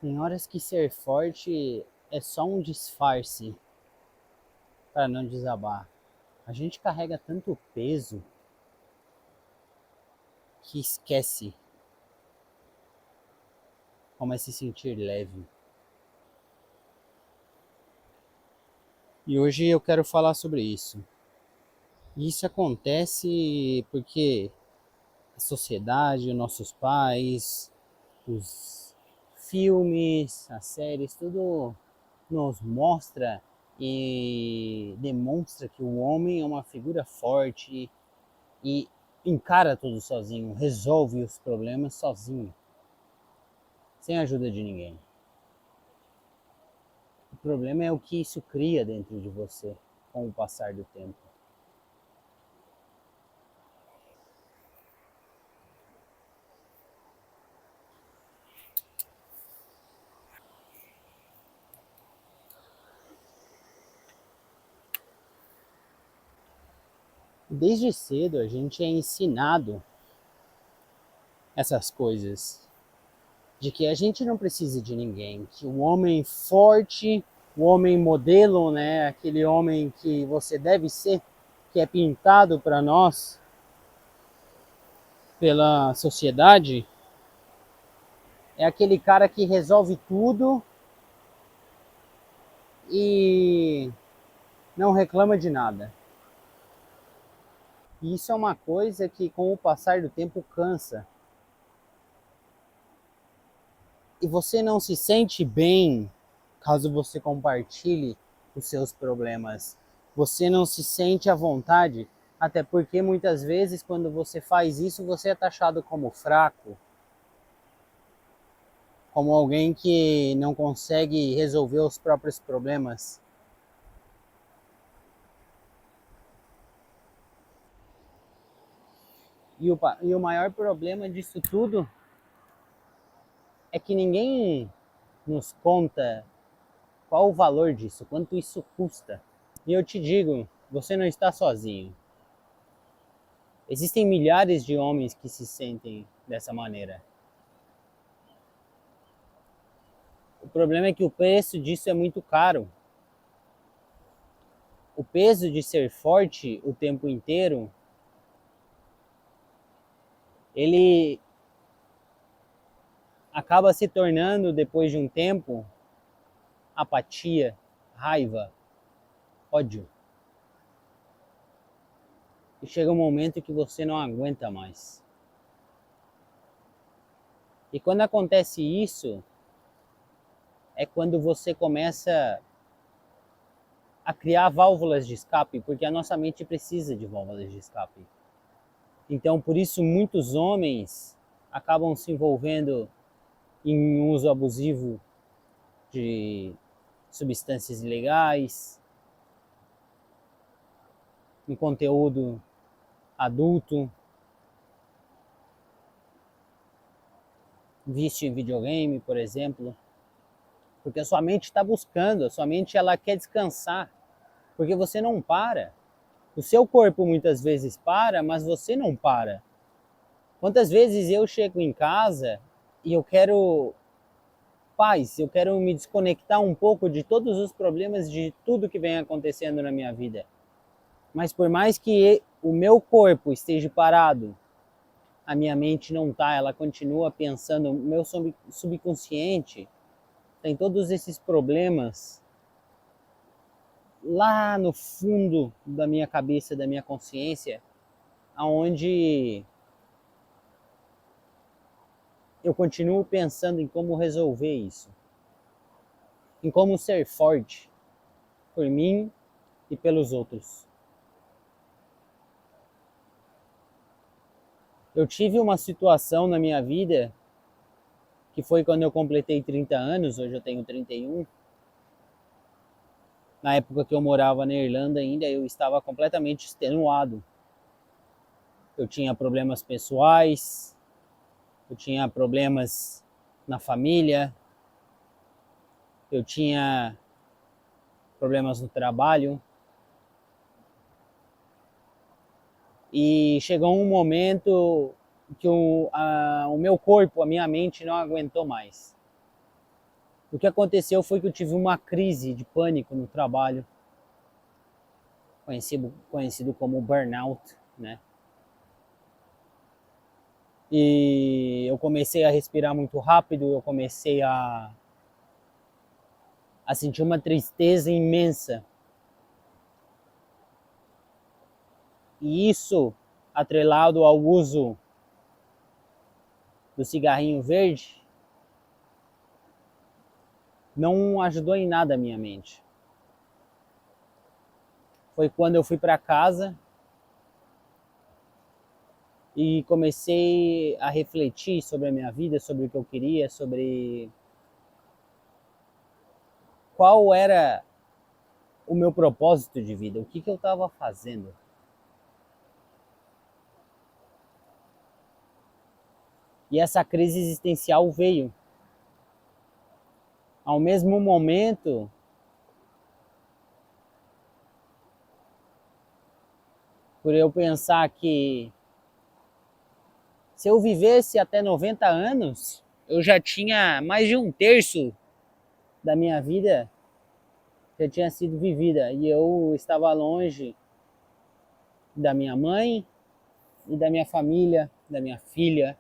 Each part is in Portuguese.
Tem horas que ser forte é só um disfarce para não desabar. A gente carrega tanto peso que esquece como é se sentir leve. E hoje eu quero falar sobre isso. E isso acontece porque a sociedade, os nossos pais, os filmes, as séries, tudo nos mostra e demonstra que o homem é uma figura forte e encara tudo sozinho, resolve os problemas sozinho, sem a ajuda de ninguém. O problema é o que isso cria dentro de você com o passar do tempo. Desde cedo a gente é ensinado essas coisas, de que a gente não precisa de ninguém, que o homem forte, o homem modelo, né, aquele homem que você deve ser, que é pintado para nós pela sociedade, é aquele cara que resolve tudo e não reclama de nada. E isso é uma coisa que com o passar do tempo cansa. E você não se sente bem caso você compartilhe os seus problemas. Você não se sente à vontade, até porque muitas vezes quando você faz isso, você é taxado como fraco, como alguém que não consegue resolver os próprios problemas. E o maior problema disso tudo é que ninguém nos conta qual o valor disso, quanto isso custa. E eu te digo, você não está sozinho. Existem milhares de homens que se sentem dessa maneira. O problema é que o preço disso é muito caro. O peso de ser forte o tempo inteiro, ele acaba se tornando, depois de um tempo, apatia, raiva, ódio. E chega um momento que você não aguenta mais. E quando acontece isso, é quando você começa a criar válvulas de escape, porque a nossa mente precisa de válvulas de escape. Então, por isso, muitos homens acabam se envolvendo em uso abusivo de substâncias ilegais, em conteúdo adulto, vício em videogame, por exemplo, porque a sua mente está buscando, a sua mente ela quer descansar, porque você não para. O seu corpo muitas vezes para, mas você não para. Quantas vezes eu chego em casa e eu quero paz, eu quero me desconectar um pouco de todos os problemas, de tudo que vem acontecendo na minha vida. Mas por mais que o meu corpo esteja parado, a minha mente não tá, ela continua pensando, o meu subconsciente tem todos esses problemas lá no fundo da minha cabeça, da minha consciência, aonde eu continuo pensando em como resolver isso, em como ser forte por mim e pelos outros. Eu tive uma situação na minha vida que foi quando eu completei 30 anos, hoje eu tenho 31. Na época que eu morava na Irlanda ainda, eu estava completamente extenuado. Eu tinha problemas pessoais, eu tinha problemas na família, eu tinha problemas no trabalho. E chegou um momento que o meu corpo, a minha mente não aguentou mais. O que aconteceu foi que eu tive uma crise de pânico no trabalho, conhecido como burnout, né? E eu comecei a respirar muito rápido, eu comecei a sentir uma tristeza imensa. E isso, atrelado ao uso do cigarrinho verde, não ajudou em nada a minha mente. Foi quando eu fui para casa e comecei a refletir sobre a minha vida, sobre o que eu queria, sobre qual era o meu propósito de vida, o que eu estava fazendo. E essa crise existencial veio. Ao mesmo momento, por eu pensar que se eu vivesse até 90 anos, eu já tinha mais de um terço da minha vida já tinha sido vivida. E eu estava longe da minha mãe e da minha família, da minha filha.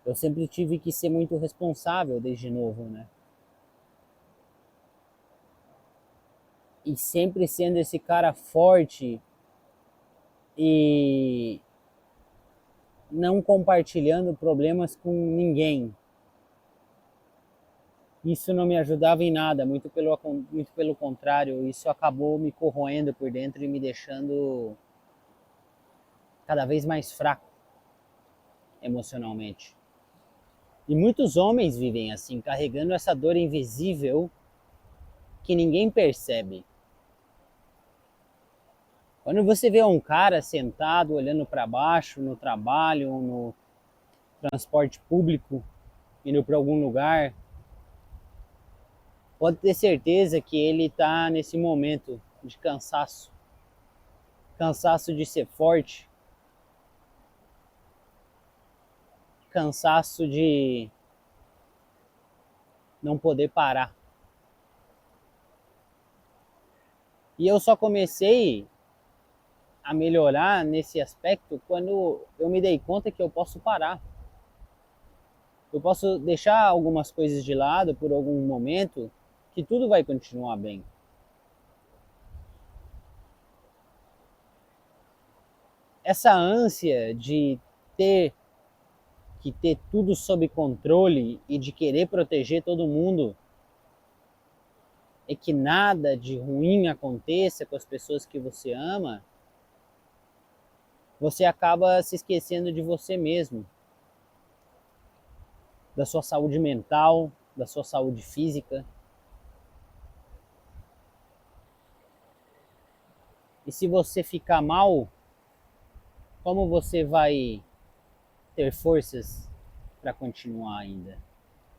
Eu sempre tive que ser muito responsável desde novo, né? E sempre sendo esse cara forte e não compartilhando problemas com ninguém. Isso não me ajudava em nada, muito pelo contrário, isso acabou me corroendo por dentro e me deixando cada vez mais fraco emocionalmente. E muitos homens vivem assim, carregando essa dor invisível que ninguém percebe. Quando você vê um cara sentado olhando para baixo no trabalho, no transporte público, indo para algum lugar, pode ter certeza que ele está nesse momento de cansaço. Cansaço de ser forte, cansaço de não poder parar. E eu só comecei a melhorar nesse aspecto quando eu me dei conta que eu posso parar. Eu posso deixar algumas coisas de lado por algum momento, que tudo vai continuar bem. Essa ânsia de ter que ter tudo sob controle e de querer proteger todo mundo e que nada de ruim aconteça com as pessoas que você ama, você acaba se esquecendo de você mesmo, da sua saúde mental, da sua saúde física. E se você ficar mal, como você vai ter forças para continuar ainda?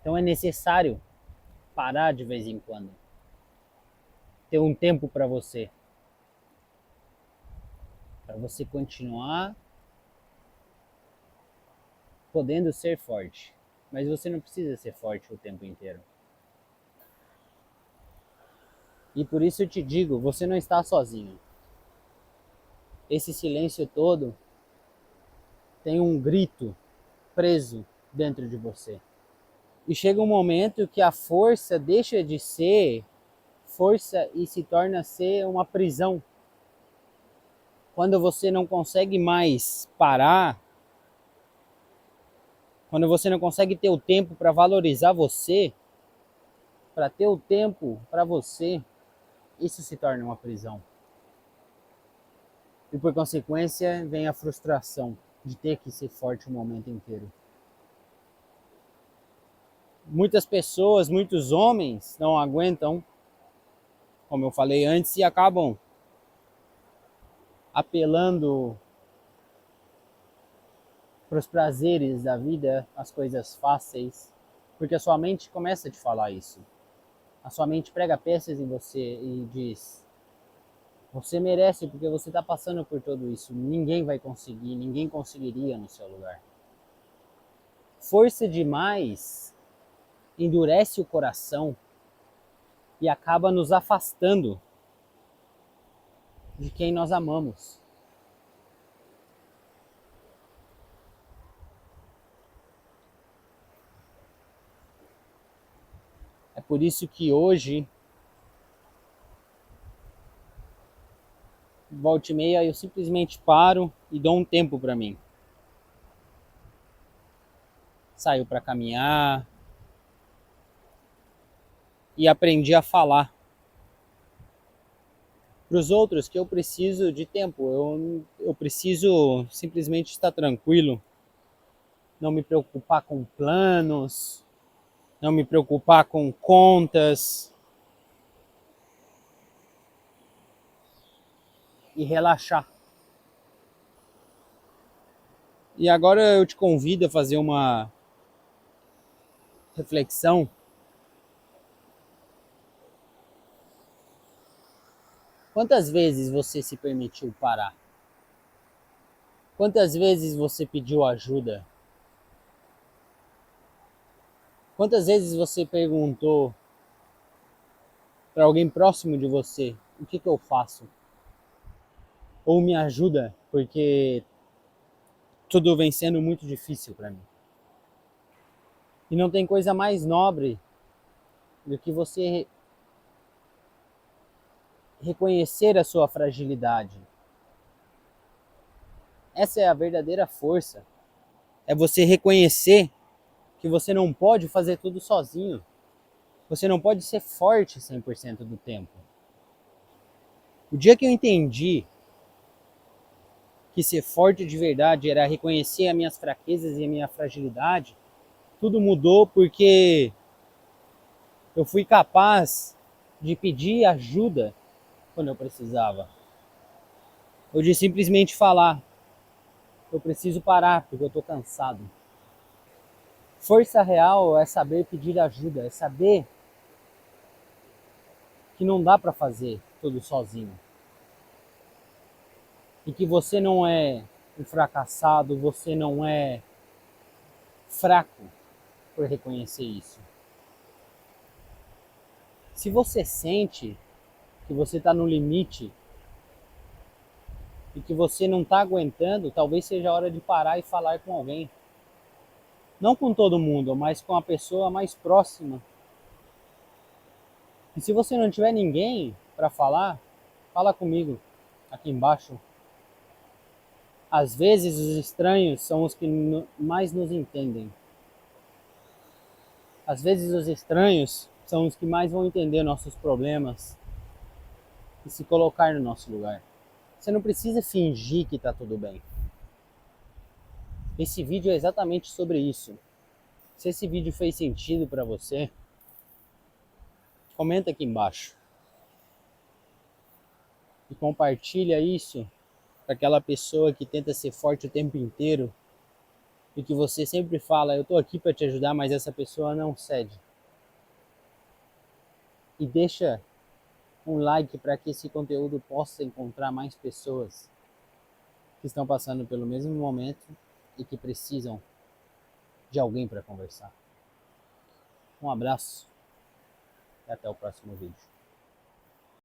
Então é necessário parar de vez em quando, ter um tempo para você continuar podendo ser forte. Mas você não precisa ser forte o tempo inteiro. E por isso eu te digo, você não está sozinho. Esse silêncio todo tem um grito preso dentro de você. E chega um momento que a força deixa de ser força e se torna ser uma prisão. Quando você não consegue mais parar, quando você não consegue ter o tempo para valorizar você, para ter o tempo para você, isso se torna uma prisão. E por consequência vem a frustração de ter que ser forte o momento inteiro. Muitas pessoas, muitos homens não aguentam, como eu falei antes, e acabam apelando para os prazeres da vida, as coisas fáceis, porque a sua mente começa a te falar isso. A sua mente prega peças em você e diz: você merece porque você está passando por tudo isso. Ninguém vai conseguir, ninguém conseguiria no seu lugar. Força demais endurece o coração e acaba nos afastando de quem nós amamos. É por isso que hoje, volta e meia, eu simplesmente paro e dou um tempo para mim. Saio para caminhar e aprendi a falar para os outros que eu preciso de tempo. Eu preciso simplesmente estar tranquilo, não me preocupar com planos, não me preocupar com contas e relaxar. E agora eu te convido a fazer uma reflexão. Quantas vezes você se permitiu parar? Quantas vezes você pediu ajuda? Quantas vezes você perguntou para alguém próximo de você: o que eu faço? Ou me ajuda, porque tudo vem sendo muito difícil para mim. E não tem coisa mais nobre do que você reconhecer a sua fragilidade. Essa é a verdadeira força. É você reconhecer que você não pode fazer tudo sozinho. Você não pode ser forte 100% do tempo. O dia que eu entendi que ser forte de verdade era reconhecer as minhas fraquezas e a minha fragilidade, tudo mudou, porque eu fui capaz de pedir ajuda quando eu precisava. Ou de simplesmente falar: eu preciso parar porque eu estou cansado. Força real é saber pedir ajuda, é saber que não dá para fazer tudo sozinho. E que você não é um fracassado, você não é fraco por reconhecer isso. Se você sente que você está no limite e que você não está aguentando, talvez seja a hora de parar e falar com alguém. Não com todo mundo, mas com a pessoa mais próxima. E se você não tiver ninguém para falar, fala comigo aqui embaixo. Às vezes os estranhos são os que mais nos entendem. Às vezes os estranhos são os que mais vão entender nossos problemas e se colocar no nosso lugar. Você não precisa fingir que está tudo bem. Esse vídeo é exatamente sobre isso. Se esse vídeo fez sentido para você, comenta aqui embaixo. E compartilha isso para aquela pessoa que tenta ser forte o tempo inteiro e que você sempre fala: eu estou aqui para te ajudar, mas essa pessoa não cede. E deixa um like para que esse conteúdo possa encontrar mais pessoas que estão passando pelo mesmo momento e que precisam de alguém para conversar. Um abraço e até o próximo vídeo.